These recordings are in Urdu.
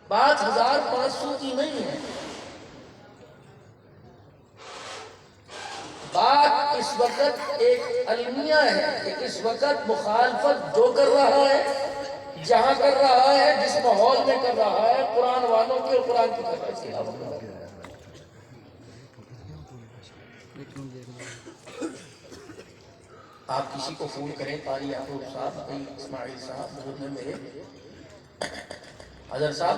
بات 1500 کی نہیں ہے، بات اس وقت ایک المیہ ہے کہ اس وقت مخالفت جو کر رہا ہے، جہاں کر رہا ہے، جس ماحول میں کر رہا ہے، قرآن والوں کی اور قرآن کی طرف سے آپ کسی کو فون کریں، قاری یعقوب صاحب، بھائی اسماعیل صاحب، بزرگ نے میرے حضرت صاحب،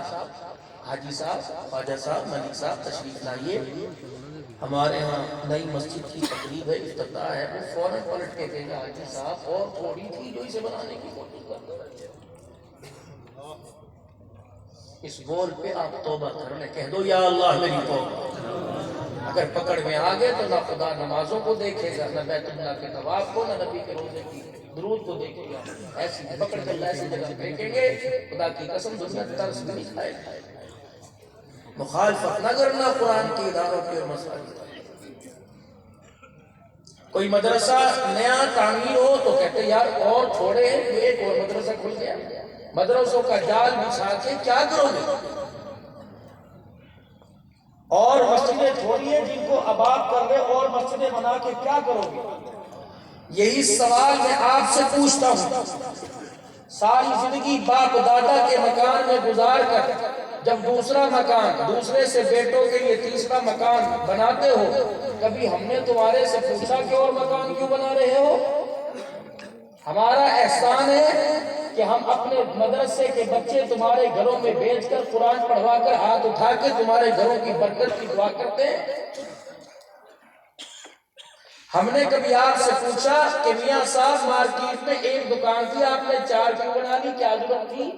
حاجی صاحب، خواجہ صاحب، ملک صاحب تشریف لائیے، ہمارے ہاں نئی مسجد کی تقریب ہے، افتتاح ہے، وہ فوراً پلٹ کے کہے گا حاجی صاحب اور تھوڑی تھی جو اسے بنانے کی کوشش کرتے رہے، اس بول پہ آپ توبہ کرنے کہہ دو یا اللہ میری توبہ۔ اگر پکڑ میں آگے تو نہ خدا نمازوں کو دیکھے گا، نہ بیت اللہ کے طواف کو، نہ نبی کے روزے کی درود کو دیکھے گا، ایسی پکڑ کر ایسی جگہ پھینکیں گے خدا کی قسم دنیا ترس نہیں کھائے گا۔ مخالفت نہ کرنا قرآن کے اداروں کے اور مساجد۔ کوئی مدرسہ نیا تعمیر ہو تو کہتے یار اور چھوڑے ہیں، ایک اور مدرسہ کھل گیا، مدرسوں کا جال بچھا کے کیا کرو گے؟ اور مسجدیں چھوڑیے جن کو آباد کر رہے، اور مسجدیں بنا کے کیا کرو گے؟ یہی سوال میں آپ سے پوچھتا ہوں، ساری زندگی باپ دادا کے مکان میں گزار کر جب دوسرا مکان دوسرے سے بیٹوں کے لیے تیسرا مکان بناتے ہو، کبھی ہم نے تمہارے سے پوچھا کہ اور مکان کیوں بنا رہے ہو؟ ہمارا احسان ہے کہ ہم اپنے مدرسے کے بچے تمہارے گھروں میں بھیج کر قرآن پڑھوا کر ہاتھ اٹھا کے تمہارے گھروں کی برکت کی دعا کرتے ہیں۔ ہم نے کبھی آپ سے پوچھا کہ میاں صاحب مارکیٹ میں ایک دکان تھی، آپ نے 4 کیوں بنا لی، کیا ضرورت تھی؟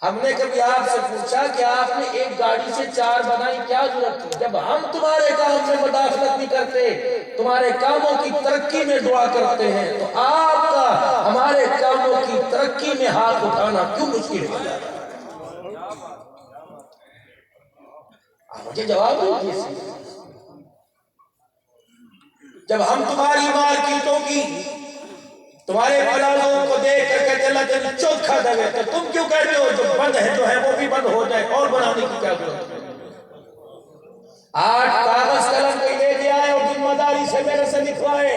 ہم نے کبھی آپ سے پوچھا کہ آپ نے ایک گاڑی سے 4 بنائی، کیا ضرورت تھی؟ جب ہم تمہارے کام میں مداخلت نہیں کرتے، تمہارے کاموں کی ترقی میں دعا کرتے ہیں، تو آپ کا ہمارے کاموں کی ترقی میں ہاتھ اٹھانا کیوں مشکل ہو جاتا ہے؟ مجھے جواب دیجیے۔ جب ہم تمہاری مارکیٹوں کی تمہارے پلازوں کو دیکھ کر کہتے اللہ تیری چوکھا دے، تو تم کیوں کہتے ہو جو بند ہے جو ہے وہ بھی بند ہو جائے، اور بنانے کی کیا ضرورت ہے؟ آج کاغذ قلم کوئی لے کے آئے اور ذمہ داری سے میرے سے لکھوائے،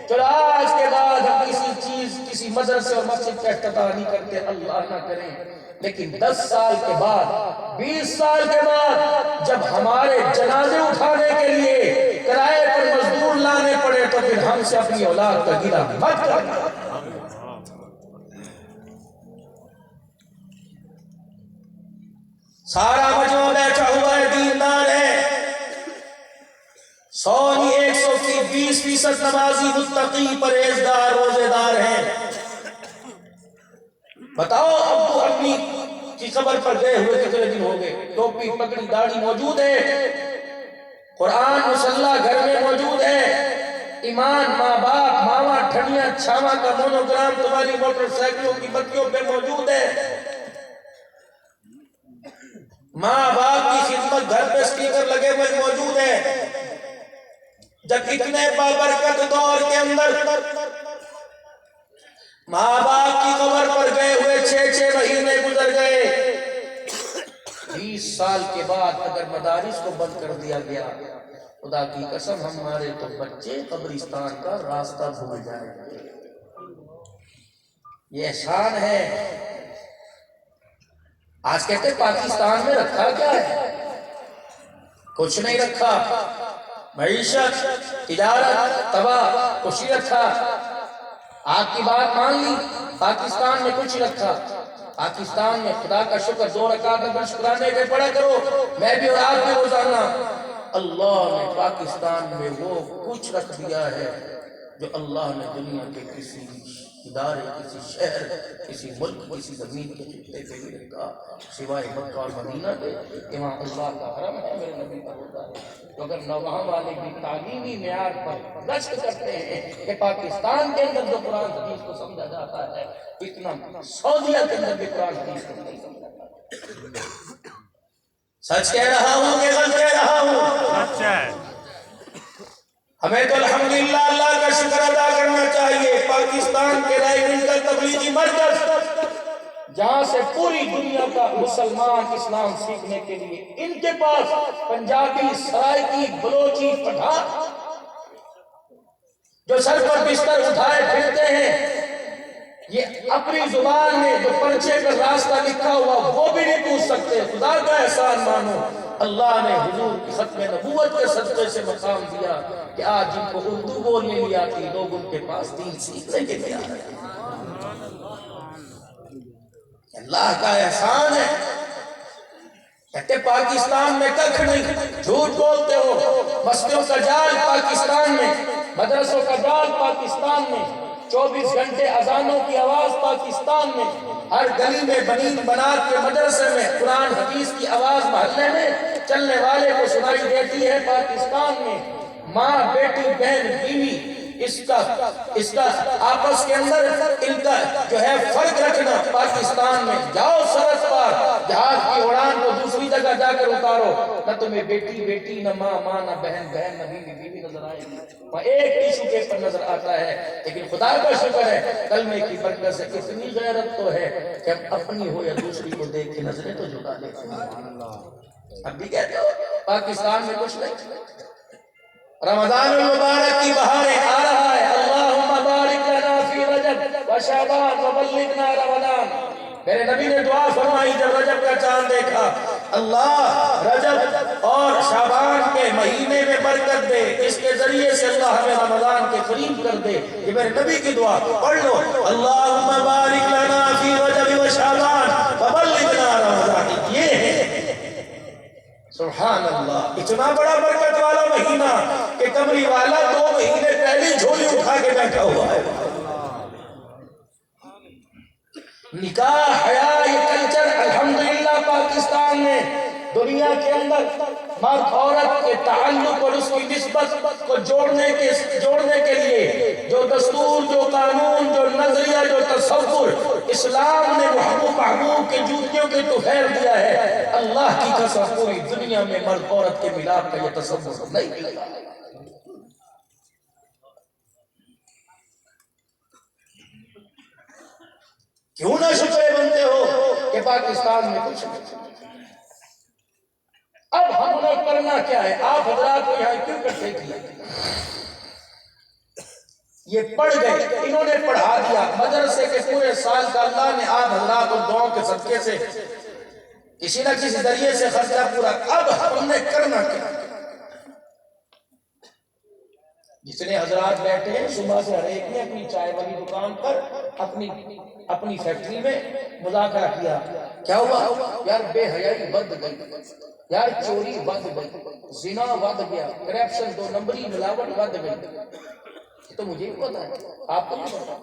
چلو آج کے بعد ہم کسی چیز کسی مدرسے اور مسجد کا افتتاح نہیں کرتے، اللہ نہ کریں، لیکن 10 سال کے بعد 20 سال کے بعد جب ہمارے جنازے اٹھانے کے لیے کرائے پر مزدور لانے پڑے تو پھر ہم سے اپنی اولاد کا گلہ مت کرنا۔ سارا مجمع بیٹھا ہوا ہے، دیندار ہے، 100 نہیں 120% نمازی، متقی، پرہیزگار، روزے دار ہیں۔ بتاؤ ابو امی کی قبر پر گئے ہوئے کتنے دن ہو گئے؟ ٹوپی پگڑی داڑھی موجود ہے، قرآن مصلی گھر میں موجود ہے، ایمان ماں باپ ماما ٹھنیاں چھاما کا مونوگرام تمہاری موٹر سائیکلوں کی بتیوں پہ موجود ہے، ماں باپ کی خدمت گھر پہ سپیکر لگے ہوئے موجود ہے۔ جب اتنے بابرکت دور کے اندر ماں باپ کی قبر پر گئے ہوئے 6 مہینے گزر گئے، 20 سال کے بعد اگر مدارس کو بند کر دیا گیا، خدا کی قسم ہمارے تو بچے قبرستان کا راستہ بھول جائیں گے۔ یہ احسان ہے۔ آج کہتے پاکستان میں رکھا کیا ہے؟ کچھ نہیں رکھا، معیشت، تجارت تباہ، کچھ نہیں رکھا۔ آپ کی بات مان لی، پاکستان میں کچھ رکھا، پاکستان میں خدا کا شکر 2 رکعت نفل شکرانے کے پڑھا کرو، میں بھی اور آپ بھی روزانہ۔ اللہ نے پاکستان میں وہ کچھ رکھ دیا ہے جو اللہ نے دنیا کے کسی ادارے، کسی شہر، کسی ملک، کسی زمین کے خطے پہ بھی رکھا، سوائے مکہ اور مدینہ کے کہ وہاں اللہ کا حرم ہے، میرے نبی کا روضہ ہے۔ تو اگر وہاں والے بھی تعلیمی معیار پر رشک کرتے ہیں کہ پاکستان کے اندر جو قرآن حدیث کو سمجھا جاتا ہے اتنا سعودیہ کے اندر بھی قرآن حدیث کو نہیں سمجھا جاتا۔ سچ کہہ رہا ہوں کہ غلط کہہ رہا ہوں؟ سچ ہے۔ ہمیں تو الحمدللہ اللہ کا شکر ادا کرنا چاہیے، پاکستان کے رائے مل کر تبلیغی مرکز جہاں سے پوری دنیا کا مسلمان اسلام سیکھنے کے لیے ان کے پاس پنجابی، سرائکی، بلوچی، پٹھان جو سر پر بستر اٹھائے پھرتے ہیں، یہ اپنی زبان میں جو پرچے پر راستہ لکھا ہوا وہ بھی نہیں پوچھ سکتے۔ خدا کا احسان مانو، اللہ نے حضور کی ختم نبوت کے صدقے سے مقام دیا کہ آج جن کو اردو بولنے نہیں آتی لوگ ان کے پاس دین سیکھنے کے لیے آ رہے ہیں۔ اللہ کا احسان ہے۔ کہتے پاکستان میں کچھ نہیں، جھوٹ بولتے ہو۔ مسجدوں کا جال پاکستان میں، مدرسوں کا جال پاکستان میں، 24 گھنٹے اذانوں کی آواز پاکستان میں، ہر گلی میں بنین بنات کے مدرسے میں قرآن حدیث کی آواز محلے میں چلنے والے کو سنائی دیتی ہے پاکستان میں۔ ماں، بیٹی، بہن، بیوی، اس کا آپس کے اندر ان کا جو ہے فرق رکھنا پاکستان میں۔ جاؤ سڑک پر، جہاز کی اڑان کو دوسری جگہ جا کر اتارو، نہ تمہیں بیٹی بیٹی، نہ ماں ماں، نہ بہن بہن، نہ بیوی بیوی نظر آئے گی، وہاں ایک ٹیشو پیپر نظر آتا ہے۔ لیکن خدا کا شکر ہے کلمے کی برکت سے اتنی غیرت تو ہے کہ ہم اپنی ہو یا دوسری کو دیکھ کے نظریں تو جھکا لیتے ہیں۔ اب بھی کہتے ہو پاکستان میں کچھ نہیں۔ رمضان المبارک کی بہاریں آ رہا ہے، اللہم بارک لنا فی رجب و شعبان و بلغنا رمضان۔ میرے نبی نے دعا فرمائی جب رجب کا چاند دیکھا، اللہ رجب اور شعبان کے مہینے میں برکت دے، اس کے ذریعے سے اللہ ہمیں رمضان کے قریب کر دے۔ یہ میرے نبی کی دعا، پڑھ لو، اللہم بارک لنا فی رجب و شعبان و بلغنا رمضان۔ یہ ہے سبحان اللہ، اتنا بڑا برکت والا مہینہ کہ کمری والا 2 مہینے پہلے جھولی اٹھا کے بیٹھا ہوا ہے۔ نکاح، حیا، یہ کلچر الحمدللہ پاکستان میں دنیا کے اندر مرد عورت کے تعلق اور اس کی نسبت کو جوڑنے کے لیے جو دستور، جو قانون، جو نظریہ، جو تصور اسلام نے محبوب کے جوتیوں کے تو خیر دیا ہے، اللہ کی قسم پوری دنیا میں مرد عورت کے ملاپ کا یہ تصور نہیں ملتا۔ کیوں نہ شکرے بنتے ہو کہ پاکستان میں کچھ نہیں۔ اب ہم نے کرنا کیا ہے؟ آپ حضرات کو یہاں کیوں اکٹھے کیا؟ یہ پڑھ گئے، انہوں نے پڑھا دیا، مدرسے کے پورے سال کا اللہ نے آپ حضرات اور دعاؤں کے صدقے سے کسی نہ کسی ذریعے سے خرچہ پورا۔ اب ہم نے کرنا کیا؟ جتنے حضرات بیٹھے ہیں صبح سے ہر ایک نے اپنی چائے والی دکان پر اپنی فیکٹری میں مذاکرہ کیا، کیا ہوا؟ یار بے حیائی بڑھ گئی، یار چوری بڑھ گئی، زنا بڑھ گیا، کرپشن 2 نمبری ملاوٹ بڑھ گئی۔ یہ تو مجھے بھی پتا ہے، آپ کو بھی پتا۔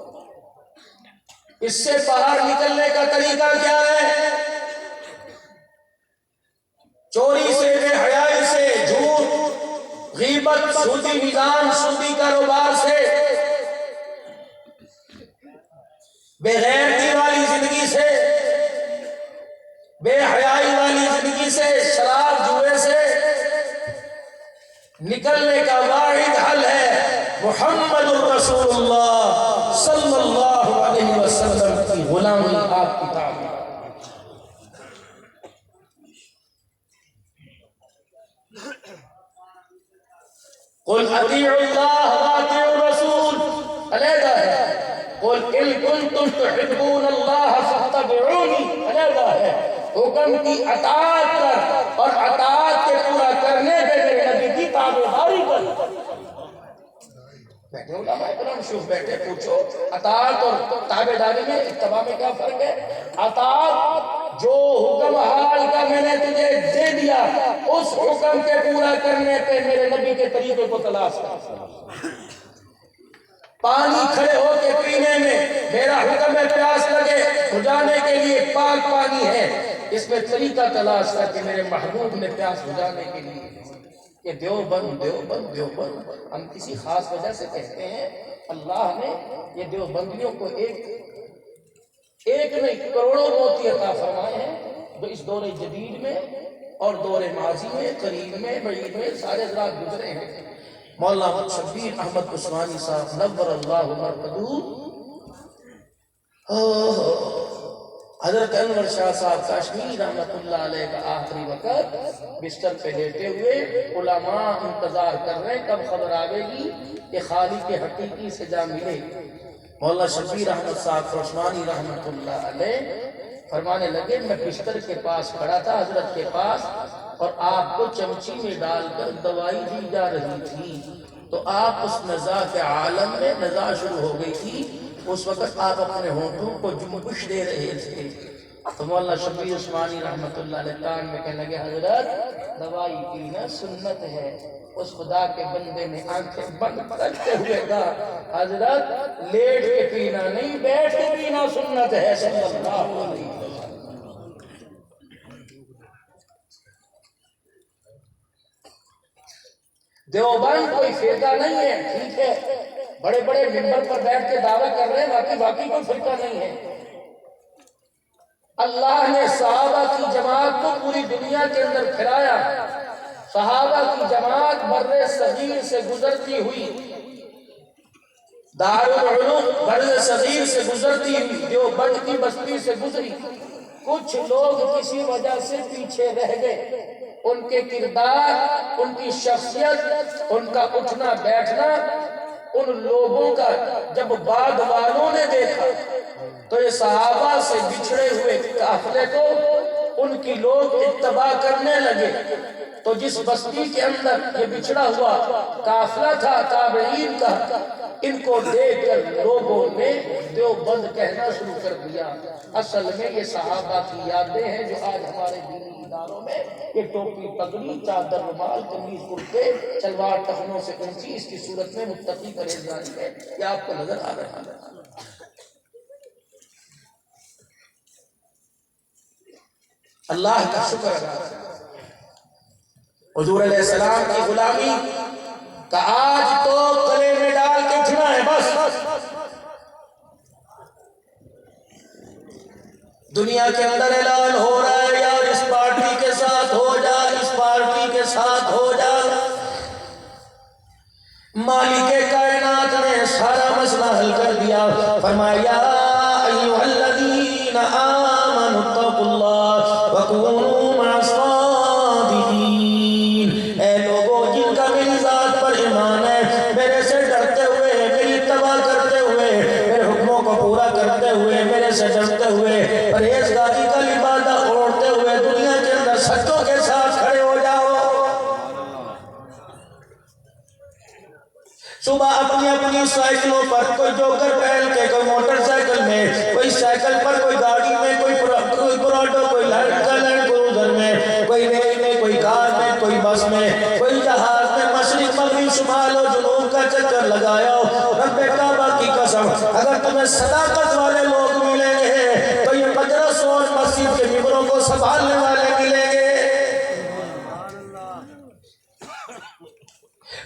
اس سے باہر نکلنے کا طریقہ کیا ہے؟ چوری سے، بے حیائی سے، جھوٹ، غیبت، سودی نظام، سودی کاروبار سے، بے غیرتی والی زندگی سے، بے حیائی والی زندگی سے، شراب جوئے سے نکلنے کا واحد حل ہے محمد الرسول اللہ صلی اللہ علیہ وسلم کی غلامی، آپ کی تعظیم۔ قل اطیعوا اللہ واطیعوا الرسول، علیحدہ ہے۔ قل ان کنتم تحبون اللہ فاتبعونی، علیحدہ ہے۔ حکم کی اطاعت کر اور اطاعت کے پورا کرنے پہ میرے نبی کی تابعداری کر۔ بیٹھے علماء کرام شوف بیٹھے، پوچھو اطاعت اور تابعداری میں، اتباع میں کیا فرق ہے؟ اطاعت جو حکم حال کا میں نے تجھے دے دیا اس حکم کے پورا کرنے پہ میرے نبی کے طریقے کو تلاش کر۔ پانی کھڑے ہو کے پینے میں میرا حکم ہے، پیاس لگے بجھانے کے لیے پاک پانی ہے، اس میں طریقہ تلاش کر کے میرے محبوب نے پیاس بجھانے کے لیے۔ یہ دیوبند دیوبند دیوبند ہم کسی خاص وجہ سے کہتے ہیں، اللہ نے یہ دیوبندیوں کو ایک نہیں کروڑوں موتی عطا فرمائے ہیں، جو اس دور جدید میں اور دور ماضی میں، قریب میں، بعید میں سارے حضرات گزرے ہیں۔ مولانا شبیر احمد عثمانی صاحب نور اللہ مرقدہ حضرت انور شاہ صاحب کاشمیری رحمت اللہ علیہ کا آخری وقت بستر پہ لیٹے ہوئے، علماء انتظار کر رہے ہیں کب خبر آئے گی کہ خالق حقیقی سے جا ملے۔ مولانا شبیر احمد صاحب عثمانی رحمت اللہ علیہ فرمانے لگے میں بستر کے پاس کھڑا تھا حضرت کے پاس، اور آپ کو چمچی میں ڈال کر دوائی دی جا رہی تھی، تو آپ اس نزا کے عالم میں نزا شروع ہو گئی تھی، اس وقت آپ اپنے ہونٹوں کو جنبش دے رہے تھے۔ تو مولانا شبیر عثمانی رحمت اللہ علیہ کان میں کہنے لگے حضرت دوائی پینا سنت ہے۔ اس خدا کے بندے نے آنکھیں بند کرتے ہوئے کہا حضرت لیٹ کے پینا نہیں، بیٹھ کے پینا سنت ہے صلی اللہ علیہ وسلم۔ دیوبند کوئی فرقہ نہیں ہے، ٹھیک ہے، بڑے بڑے ممبر پر بیٹھ کے دعویٰ کر رہے ہیں، باقی کوئی فرقہ نہیں ہے۔ اللہ نے صحابہ کی جماعت کو پوری دنیا کے اندر پھیلایا، صحابہ کی جماعت بر صغیر سے گزرتی ہوئی، دارالعلوم بر صغیر سے گزرتی ہوئی دیوبند کی بستی سے گزری۔ کچھ لوگ کسی وجہ سے پیچھے رہ گئے، ان کے کردار، ان کی شخصیت، ان کا اٹھنا بیٹھنا، ان لوگوں کا جب بعد والوں نے دیکھا تو یہ صحابہ سے بچھڑے ہوئے قافلے کو ان کی لوگ اتباع کرنے لگے۔ تو جس بستی کے اندر یہ بچھڑا ہوا قافلہ تھا تابعین کا، ان کو دیکھ کر لوگوں نے دیوبند کہنا شروع کر دیا۔ اصل میں یہ صحابہ کی یادیں ہیں جو آج ہمارے دینی اداروں میں یہ ٹوپی پگڑی چادر رومال قمیض کرتے شلوار ٹخنوں سے اونچی اس کی صورت میں متقی پرہیزگاری ہے، یہ آپ کو نظر آ رہا ہے۔ اللہ کا شکر ادا حضور علیہ السلام کی غلامی کا آج تو گلے میں ڈال کے اٹھنا ہے بس۔ دنیا کے اندر اعلان ہو رہا ہے یار اس پارٹی کے ساتھ ہو جا، اس پارٹی کے ساتھ ہو جا۔ مالک کائنات نے سارا مسئلہ حل کر دیا، فرمایا ایھا الذین آمنوا اتقوا اللہ وکونوا مع الصادقین۔ اے لوگوں جن کا میری ذات پر ایمان ہے، میرے سے ڈرتے ہوئے، میری اتباع کرتے ہوئے، میرے حکموں کو پورا کرتے ہوئے، میرے سے ڈرتے ہوئے، پرہیزگاری کا لبادہ اوڑھتے ہوئے دنیا کے اندر سچوں کے ساتھ کھڑے ہو جاؤ۔ صبح اپنی اپنی سائیکلوں پر، کوئی جوکر پہن کے، کوئی موٹر سائیکل میں، کوئی سائیکل پر، کوئی گاڑی میں، کوئی پراڈو، کوئی لینڈ کروزر میں، کوئی ریل میں، کوئی کار میں، کوئی بس میں، کوئی جہاز میں، مشرق مغرب شمال و جنوب کا چکر لگایا۔ رب کعبہ کی قسم اگر تمہیں صداقت والے لوگ ملیں گے تو یہ مدرسوں اور مسجد کے ممبروں کو سنبھالنے والے ملیں گے۔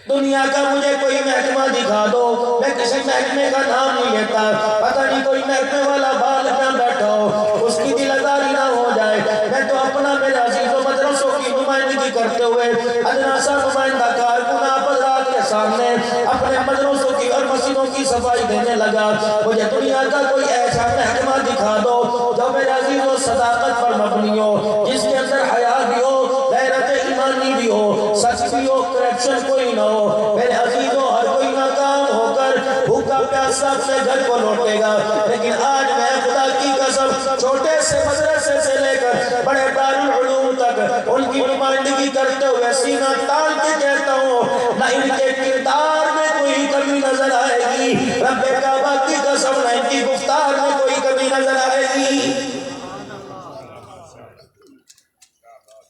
دنیا کا مجھے کوئی محکمہ دکھا دو، میں کسی محکمے کا نام نہیں لیتا، پتہ نہیں کوئی محکمے والا بال کیا بیٹھا ہو، اس کی دل آزاری نہ ہو جائے۔ میں تو اپنا میرے عزیز و مدرسوں کی نمائندگی کرتے ہوئے ادنا سا نمائندہ کارکن آپ حضرات کے سامنے اپنے مدرسوں کی اور مسجدوں کی صفائی دینے لگا۔ مجھے دنیا کا کوئی ایسا محکمہ دکھا دو جو میرے عزیز و صداقت پر مبنی ہو، جس کے اندر حیا بھی ہو، غیرت ایمانی بھی ہو، سچ بھی ہو، کرپشن کوئی نہ ہو۔ میرے عزیزوں ہر کوئی ناکام ہو کر بھوکا پیاسا اپنے گھر کو لوٹے گا، لیکن آج میں خدا کی قسم چھوٹے سے مدرسے سے لے کر بڑے دارالعلوم تک ان کی نمائندگی کرتے ہوئے سینہ تان کے کہتا ہوں، نہ ان کے کردار میں کوئی کمی نظر آئے گی، رب کعبہ کی قسم نہ ان کی گفتار میں کوئی کمی نظر آئے گی۔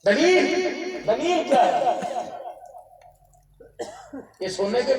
دلیل کیا ہے؟ یہ سننے کے